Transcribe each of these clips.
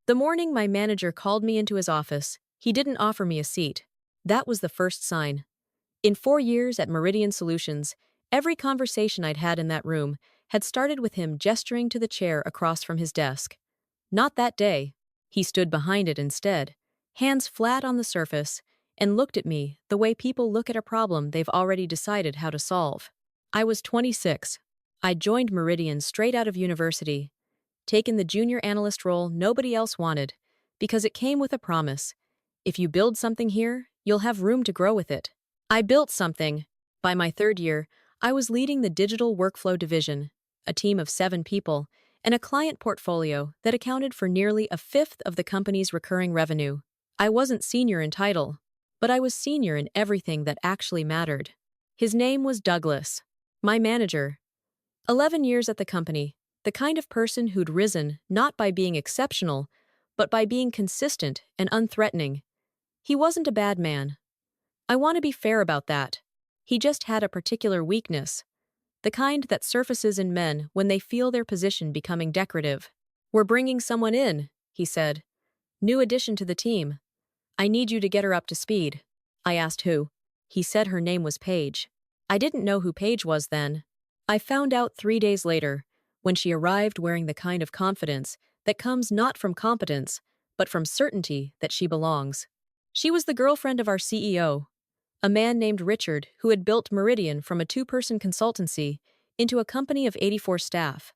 The morning my manager called me into his office, he didn't offer me a seat. That was the first sign. In 4 years at Meridian Solutions, every conversation I'd had in that room had started with him gesturing to the chair across from his desk. Not that day. He stood behind it instead, hands flat on the surface, and looked at me the way people look at a problem they've already decided how to solve. I was 26. I'd joined Meridian straight out of university, taken the junior analyst role nobody else wanted, because it came with a promise. If you build something here, you'll have room to grow with it. I built something. By my third year, I was leading the digital workflow division, a team of 7 people, and a client portfolio that accounted for nearly a fifth of the company's recurring revenue. I wasn't senior in title, but I was senior in everything that actually mattered. His name was Douglas, my manager. 11 years at the company, the kind of person who'd risen not by being exceptional, but by being consistent and unthreatening. He wasn't a bad man. I want to be fair about that. He just had a particular weakness, the kind that surfaces in men when they feel their position becoming decorative. "We're bringing someone in," he said. "New addition to the team. I need you to get her up to speed." I asked who. He said her name was Paige. I didn't know who Paige was then. I found out 3 days later, when she arrived wearing the kind of confidence that comes not from competence, but from certainty that she belongs. She was the girlfriend of our CEO, a man named Richard who had built Meridian from a 2-person consultancy into a company of 84 staff,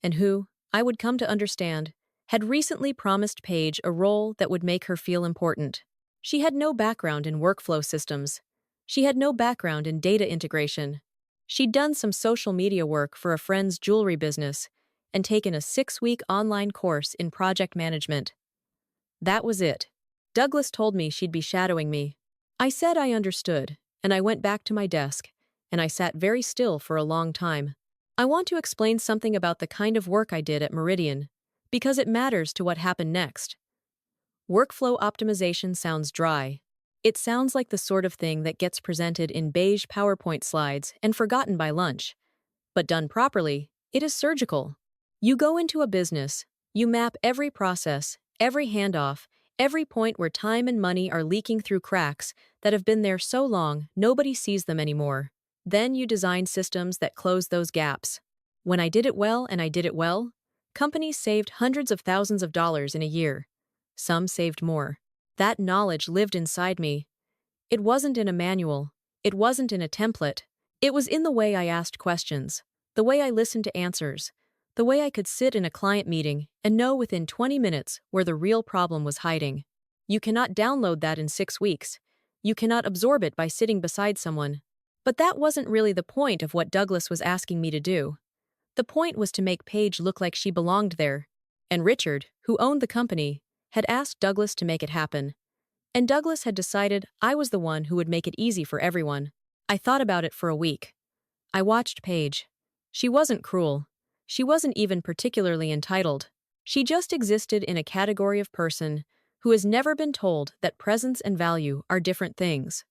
and who, I would come to understand, had recently promised Paige a role that would make her feel important. She had no background in workflow systems. She had no background in data integration. She'd done some social media work for a friend's jewelry business and taken a 6-week online course in project management. That was it. Douglas told me she'd be shadowing me. I said I understood, and I went back to my desk, and I sat very still for a long time. I want to explain something about the kind of work I did at Meridian, because it matters to what happened next. Workflow optimization sounds dry. It sounds like the sort of thing that gets presented in beige PowerPoint slides and forgotten by lunch. But done properly, it is surgical. You go into a business, you map every process, every handoff, every point where time and money are leaking through cracks that have been there so long nobody sees them anymore. Then you design systems that close those gaps. When I did it well and I did it well, companies saved hundreds of thousands of dollars in a year. Some saved more. That knowledge lived inside me. It wasn't in a manual. It wasn't in a template. It was in the way I asked questions, the way I listened to answers, the way I could sit in a client meeting and know within 20 minutes where the real problem was hiding. You cannot download that in 6 weeks. You cannot absorb it by sitting beside someone. But that wasn't really the point of what Douglas was asking me to do. The point was to make Paige look like she belonged there. And Richard, who owned the company, had asked Douglas to make it happen. And Douglas had decided I was the one who would make it easy for everyone. I thought about it for a week. I watched Paige. She wasn't cruel. She wasn't even particularly entitled. She just existed in a category of person who has never been told that presence and value are different things.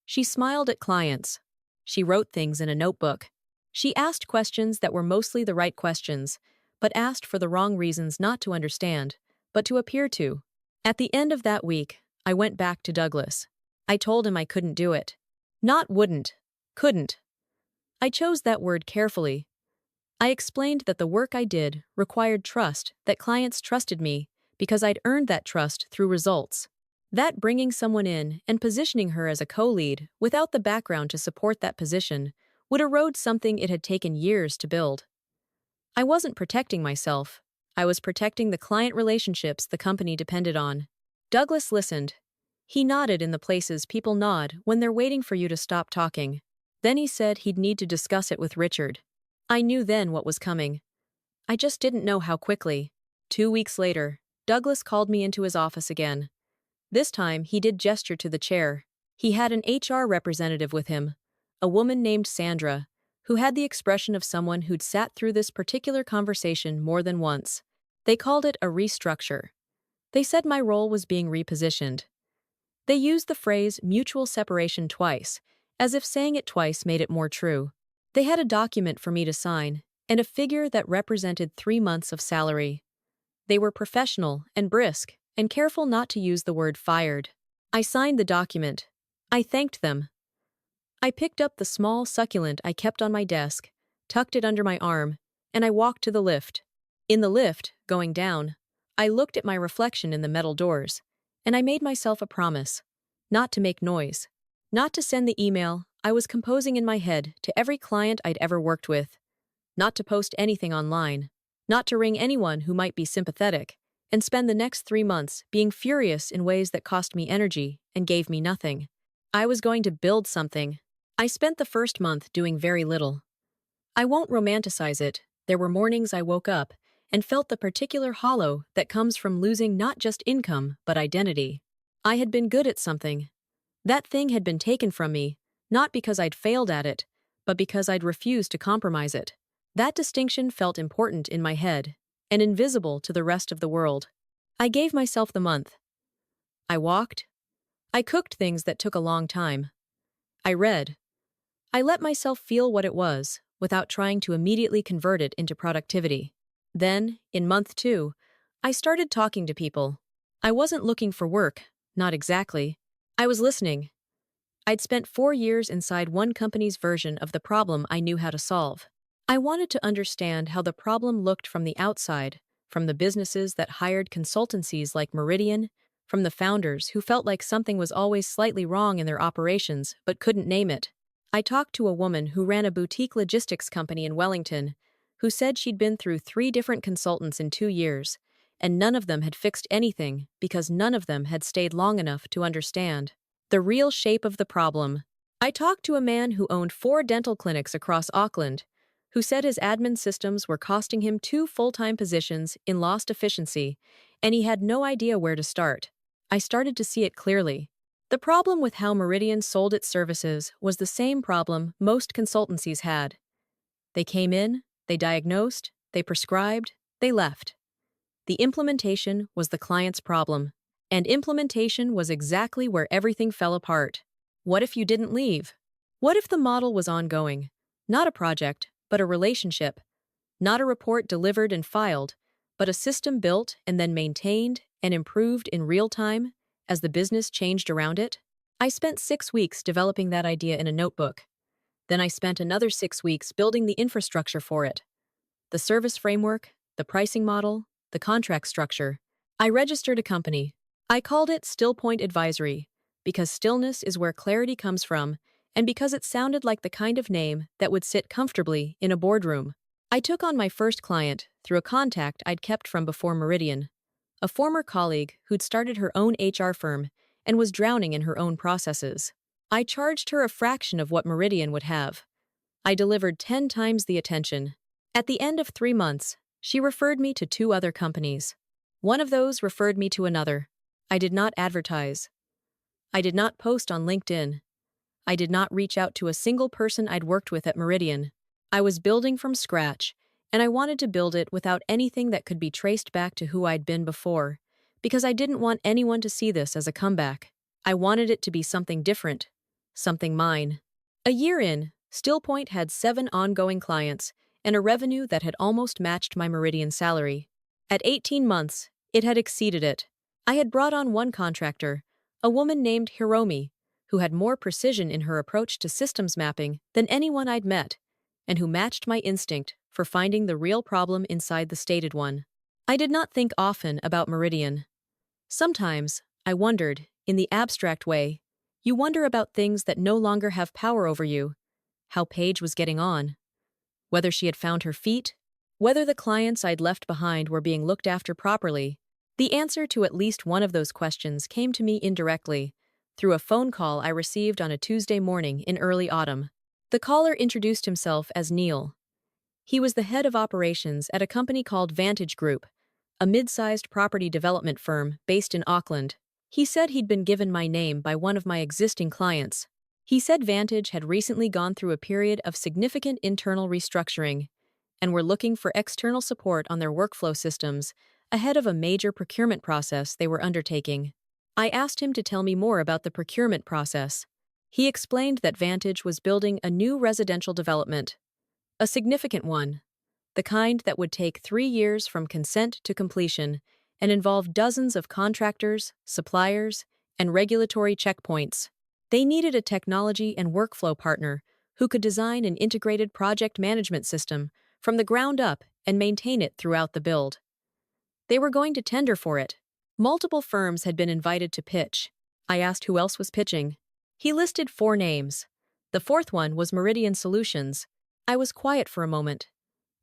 She smiled at clients. She wrote things in a notebook. She asked questions that were mostly the right questions, but asked for the wrong reasons not to understand, but to appear to. At the end of that week, I went back to Douglas. I told him I couldn't do it. Not wouldn't. Couldn't. I chose that word carefully. I explained that the work I did required trust, that clients trusted me because I'd earned that trust through results. That bringing someone in and positioning her as a co-lead without the background to support that position would erode something it had taken years to build. I wasn't protecting myself. I was protecting the client relationships the company depended on. Douglas listened. He nodded in the places people nod when they're waiting for you to stop talking. Then he said he'd need to discuss it with Richard. I knew then what was coming. I just didn't know how quickly. 2 weeks later, Douglas called me into his office again. This time, he did gesture to the chair. He had an HR representative with him, a woman named Sandra, who had the expression of someone who'd sat through this particular conversation more than once. They called it a restructure. They said my role was being repositioned. They used the phrase mutual separation twice, as if saying it twice made it more true. They had a document for me to sign, and a figure that represented 3 months of salary. They were professional and brisk, and careful not to use the word fired. I signed the document. I thanked them. I picked up the small succulent I kept on my desk, tucked it under my arm, and I walked to the lift. In the lift, going down, I looked at my reflection in the metal doors, and I made myself a promise. Not to make noise. Not to send the email I was composing in my head to every client I'd ever worked with. Not to post anything online. Not to ring anyone who might be sympathetic, and spend the next 3 months being furious in ways that cost me energy and gave me nothing. I was going to build something. I spent the first month doing very little. I won't romanticize it. There were mornings I woke up and felt the particular hollow that comes from losing not just income, but identity. I had been good at something. That thing had been taken from me, not because I'd failed at it, but because I'd refused to compromise it. That distinction felt important in my head, and invisible to the rest of the world. I gave myself the month. I walked. I cooked things that took a long time. I read. I let myself feel what it was, without trying to immediately convert it into productivity. Then, in month 2, I started talking to people. I wasn't looking for work, not exactly. I was listening. I'd spent 4 years inside one company's version of the problem I knew how to solve. I wanted to understand how the problem looked from the outside, from the businesses that hired consultancies like Meridian, from the founders who felt like something was always slightly wrong in their operations but couldn't name it. I talked to a woman who ran a boutique logistics company in Wellington, who said she'd been through 3 different consultants in 2 years, and none of them had fixed anything because none of them had stayed long enough to understand the real shape of the problem. I talked to a man who owned 4 dental clinics across Auckland, who said his admin systems were costing him 2 full-time positions in lost efficiency, and he had no idea where to start. I started to see it clearly. The problem with how Meridian sold its services was the same problem most consultancies had. They came in, they diagnosed, they prescribed, they left. The implementation was the client's problem, and implementation was exactly where everything fell apart. What if you didn't leave? What if the model was ongoing? Not a project, but a relationship. Not a report delivered and filed, but a system built and then maintained and improved in real time as the business changed around it? I spent 6 weeks developing that idea in a notebook. Then I spent another 6 weeks building the infrastructure for it. The service framework, the pricing model, the contract structure. I registered a company. I called it Stillpoint Advisory, because stillness is where clarity comes from, and because it sounded like the kind of name that would sit comfortably in a boardroom. I took on my first client through a contact I'd kept from before Meridian, a former colleague who'd started her own HR firm and was drowning in her own processes. I charged her a fraction of what Meridian would have. I delivered 10 times the attention. At the end of 3 months, she referred me to 2 other companies. One of those referred me to another. I did not advertise. I did not post on LinkedIn. I did not reach out to a single person I'd worked with at Meridian. I was building from scratch, and I wanted to build it without anything that could be traced back to who I'd been before, because I didn't want anyone to see this as a comeback. I wanted it to be something different, something mine. A year in, Stillpoint had 7 ongoing clients and a revenue that had almost matched my Meridian salary. At 18 months, it had exceeded it. I had brought on one contractor, a woman named Hiromi, who had more precision in her approach to systems mapping than anyone I'd met, and who matched my instinct for finding the real problem inside the stated one. I did not think often about Meridian. Sometimes, I wondered, in the abstract way, you wonder about things that no longer have power over you. How Paige was getting on. Whether she had found her feet. Whether the clients I'd left behind were being looked after properly. The answer to at least one of those questions came to me indirectly, through a phone call I received on a Tuesday morning in early autumn. The caller introduced himself as Neil. He was the head of operations at a company called Vantage Group, a mid-sized property development firm based in Auckland. He said he'd been given my name by one of my existing clients. He said Vantage had recently gone through a period of significant internal restructuring and were looking for external support on their workflow systems ahead of a major procurement process they were undertaking. I asked him to tell me more about the procurement process. He explained that Vantage was building a new residential development, a significant one, the kind that would take 3 years from consent to completion and involve dozens of contractors, suppliers, and regulatory checkpoints. They needed a technology and workflow partner who could design an integrated project management system from the ground up and maintain it throughout the build. They were going to tender for it. Multiple firms had been invited to pitch. I asked who else was pitching. He listed 4 names. The fourth one was Meridian Solutions. I was quiet for a moment.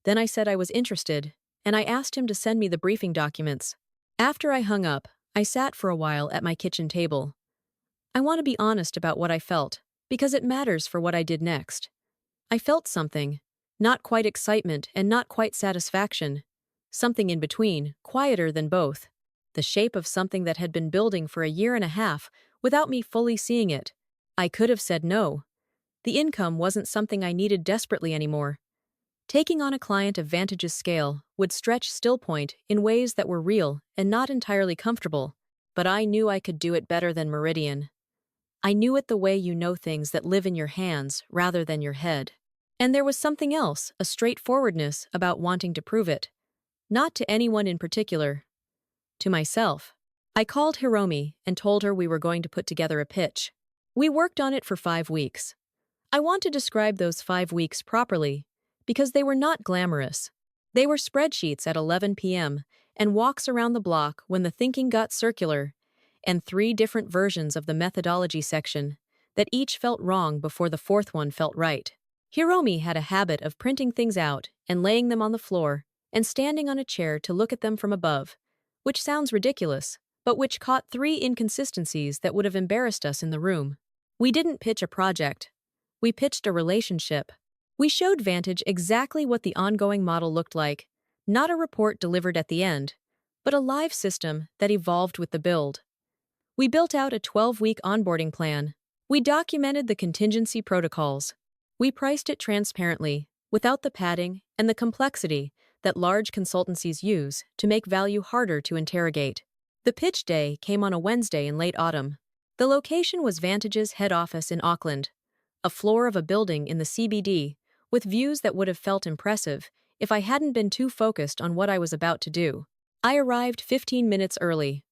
Then I said I was interested, and I asked him to send me the briefing documents. After I hung up, I sat for a while at my kitchen table. I want to be honest about what I felt, because it matters for what I did next. I felt something. Not quite excitement and not quite satisfaction. Something in between, quieter than both. The shape of something that had been building for a year and a half without me fully seeing it. I could have said no. The income wasn't something I needed desperately anymore. Taking on a client of Vantage's scale would stretch Stillpoint in ways that were real and not entirely comfortable, but I knew I could do it better than Meridian. I knew it the way you know things that live in your hands rather than your head. And there was something else, a straightforwardness about wanting to prove it. Not to anyone in particular. To myself. I called Hiromi and told her we were going to put together a pitch. We worked on it for 5 weeks. I want to describe those 5 weeks properly, because they were not glamorous. They were spreadsheets at 11 p.m. and walks around the block when the thinking got circular, and 3 different versions of the methodology section that each felt wrong before the 4th one felt right. Hiromi had a habit of printing things out and laying them on the floor and standing on a chair to look at them from above, which sounds ridiculous, but which caught 3 inconsistencies that would have embarrassed us in the room. We didn't pitch a project. We pitched a relationship. We showed Vantage exactly what the ongoing model looked like, not a report delivered at the end, but a live system that evolved with the build. We built out a 12-week onboarding plan. We documented the contingency protocols. We priced it transparently, without the padding and the complexity that large consultancies use to make value harder to interrogate. The pitch day came on a Wednesday in late autumn. The location was Vantage's head office in Auckland, a floor of a building in the CBD, with views that would have felt impressive if I hadn't been too focused on what I was about to do. I arrived 15 minutes early.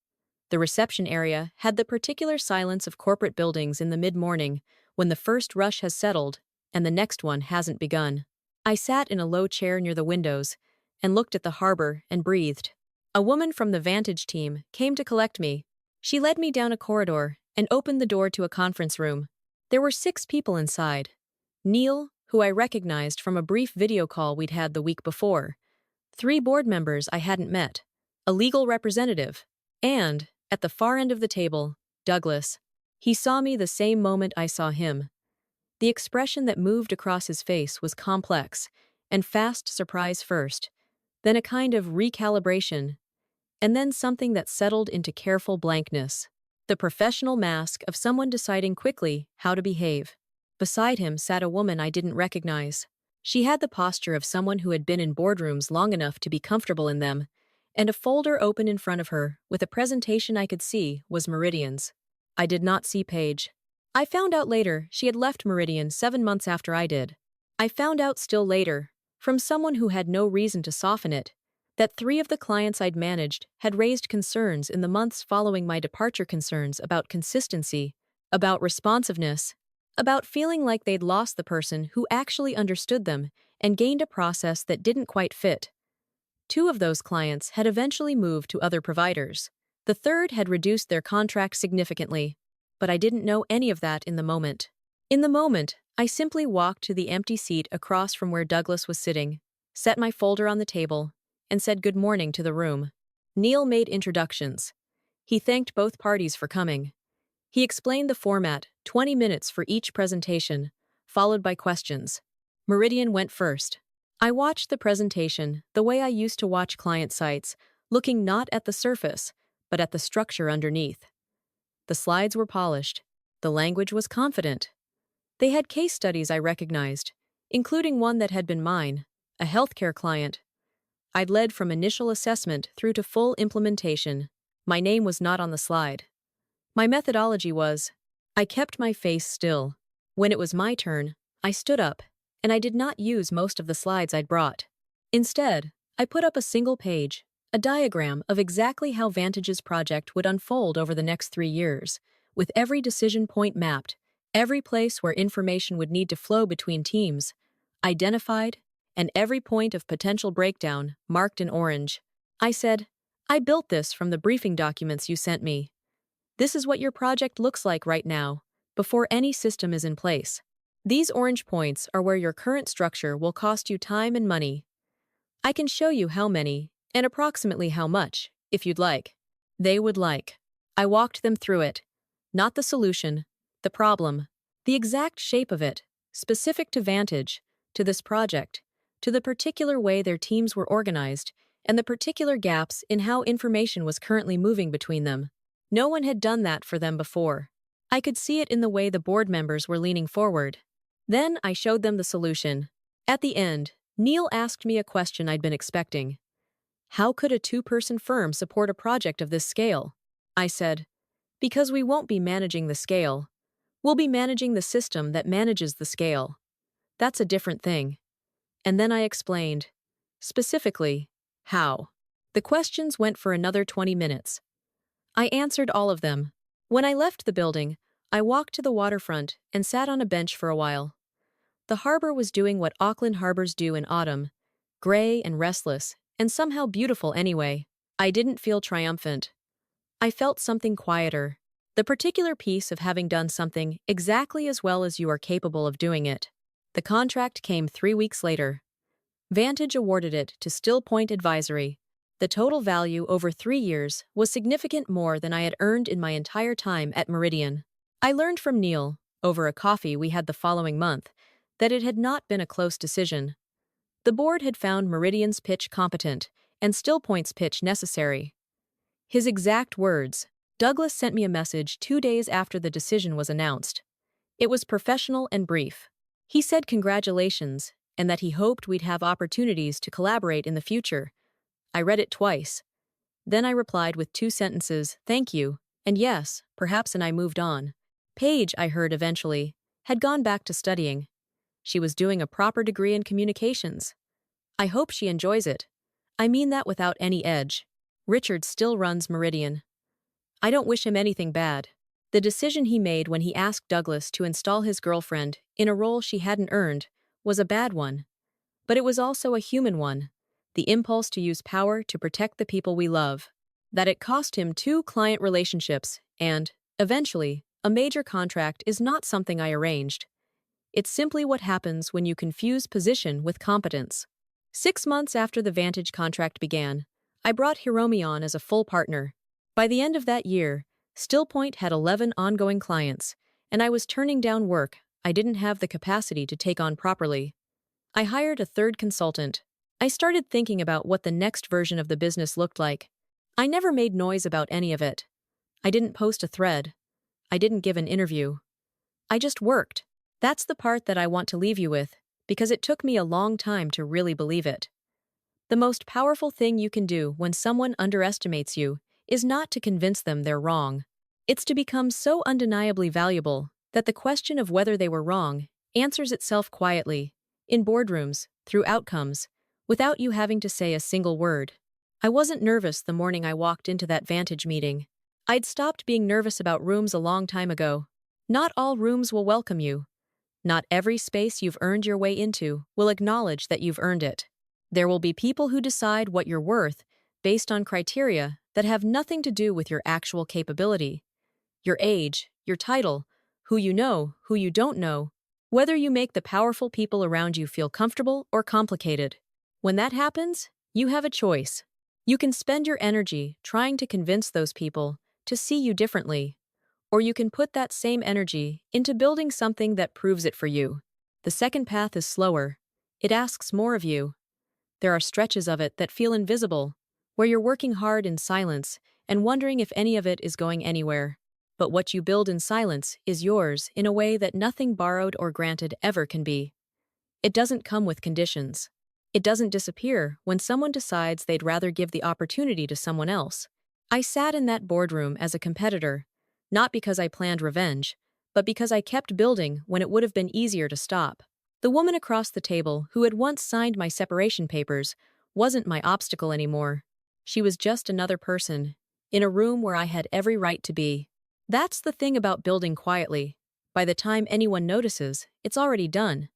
The reception area had the particular silence of corporate buildings in the mid-morning when the first rush has settled and the next one hasn't begun. I sat in a low chair near the windows and looked at the harbor and breathed. A woman from the Vantage team came to collect me. She led me down a corridor and opened the door to a conference room. There were 6 people inside. Neil, who I recognized from a brief video call we'd had the week before, 3 board members I hadn't met, a legal representative, and, at the far end of the table, Douglas. He saw me the same moment I saw him. The expression that moved across his face was complex and fast surprise first, then a kind of recalibration, and then something that settled into careful blankness. The professional mask of someone deciding quickly how to behave. Beside him sat a woman I didn't recognize. She had the posture of someone who had been in boardrooms long enough to be comfortable in them, and a folder open in front of her with a presentation I could see was Meridian's. I did not see Paige. I found out later she had left Meridian 7 months after I did. I found out still later, from someone who had no reason to soften it, that 3 of the clients I'd managed had raised concerns in the months following my departure, concerns about consistency, about responsiveness, about feeling like they'd lost the person who actually understood them and gained a process that didn't quite fit. 2 of those clients had eventually moved to other providers. The 3rd had reduced their contract significantly, but I didn't know any of that in the moment. In the moment, I simply walked to the empty seat across from where Douglas was sitting, set my folder on the table, and said good morning to the room. Neil made introductions. He thanked both parties for coming. He explained the format, 20 minutes for each presentation, followed by questions. Meridian went first. I watched the presentation the way I used to watch client sites, looking not at the surface, but at the structure underneath. The slides were polished. The language was confident. They had case studies I recognized, including one that had been mine, a healthcare client. I'd led from initial assessment through to full implementation. My name was not on the slide. My methodology was, I kept my face still. When it was my turn, I stood up, and I did not use most of the slides I'd brought. Instead, I put up a single page, a diagram of exactly how Vantage's project would unfold over the next 3 years, with every decision point mapped, every place where information would need to flow between teams, identified, and every point of potential breakdown marked in orange. I said, I built this from the briefing documents you sent me. This is what your project looks like right now, before any system is in place. These orange points are where your current structure will cost you time and money. I can show you how many, and approximately how much, if you'd like. They would like. I walked them through it. Not the solution, the problem, the exact shape of it, specific to Vantage, to this project, to the particular way their teams were organized, and the particular gaps in how information was currently moving between them. No one had done that for them before. I could see it in the way the board members were leaning forward. Then I showed them the solution. At the end, Neil asked me a question I'd been expecting. How could a two-person firm support a project of this scale? I said, because we won't be managing the scale. We'll be managing the system that manages the scale. That's a different thing. And then I explained, specifically, how. The questions went for another 20 minutes. I answered all of them. When I left the building, I walked to the waterfront and sat on a bench for a while. The harbor was doing what Auckland harbors do in autumn, gray and restless, and somehow beautiful anyway. I didn't feel triumphant. I felt something quieter, the particular peace of having done something exactly as well as you are capable of doing it. The contract came 3 weeks later. Vantage awarded it to Stillpoint Advisory. The total value over 3 years was significant more than I had earned in my entire time at Meridian. I learned from Neil, over a coffee we had the following month, that it had not been a close decision. The board had found Meridian's pitch competent and Stillpoint's pitch necessary. His exact words, Douglas sent me a message 2 days after the decision was announced. It was professional and brief. He said congratulations and that he hoped we'd have opportunities to collaborate in the future. I read it twice. Then I replied with 2 sentences, thank you, and yes, perhaps, and I moved on. Paige, I heard eventually, had gone back to studying. She was doing a proper degree in communications. I hope she enjoys it. I mean that without any edge. Richard still runs Meridian. I don't wish him anything bad. The decision he made when he asked Douglas to install his girlfriend in a role she hadn't earned was a bad one. But it was also a human one. The impulse to use power to protect the people we love. That it cost him 2 client relationships and, eventually, a major contract is not something I arranged. It's simply what happens when you confuse position with competence. 6 months after the Vantage contract began, I brought Hiromi on as a full partner. By the end of that year, Stillpoint had 11 ongoing clients, and I was turning down work I didn't have the capacity to take on properly. I hired a 3rd consultant. I started thinking about what the next version of the business looked like. I never made noise about any of it. I didn't post a thread. I didn't give an interview. I just worked. That's the part that I want to leave you with, because it took me a long time to really believe it. The most powerful thing you can do when someone underestimates you is not to convince them they're wrong. It's to become so undeniably valuable that the question of whether they were wrong answers itself quietly, in boardrooms, through outcomes, without you having to say a single word. I wasn't nervous the morning I walked into that Vantage meeting. I'd stopped being nervous about rooms a long time ago. Not all rooms will welcome you. Not every space you've earned your way into will acknowledge that you've earned it. There will be people who decide what you're worth based on criteria that have nothing to do with your actual capability. Your age, your title, who you know, who you don't know, whether you make the powerful people around you feel comfortable or complicated. When that happens, you have a choice. You can spend your energy trying to convince those people to see you differently, or you can put that same energy into building something that proves it for you. The second path is slower. It asks more of you. There are stretches of it that feel invisible, where you're working hard in silence and wondering if any of it is going anywhere. But what you build in silence is yours in a way that nothing borrowed or granted ever can be. It doesn't come with conditions. It doesn't disappear when someone decides they'd rather give the opportunity to someone else. I sat in that boardroom as a competitor, not because I planned revenge, but because I kept building when it would have been easier to stop. The woman across the table, who had once signed my separation papers, wasn't my obstacle anymore. She was just another person, in a room where I had every right to be. That's the thing about building quietly. By the time anyone notices, it's already done.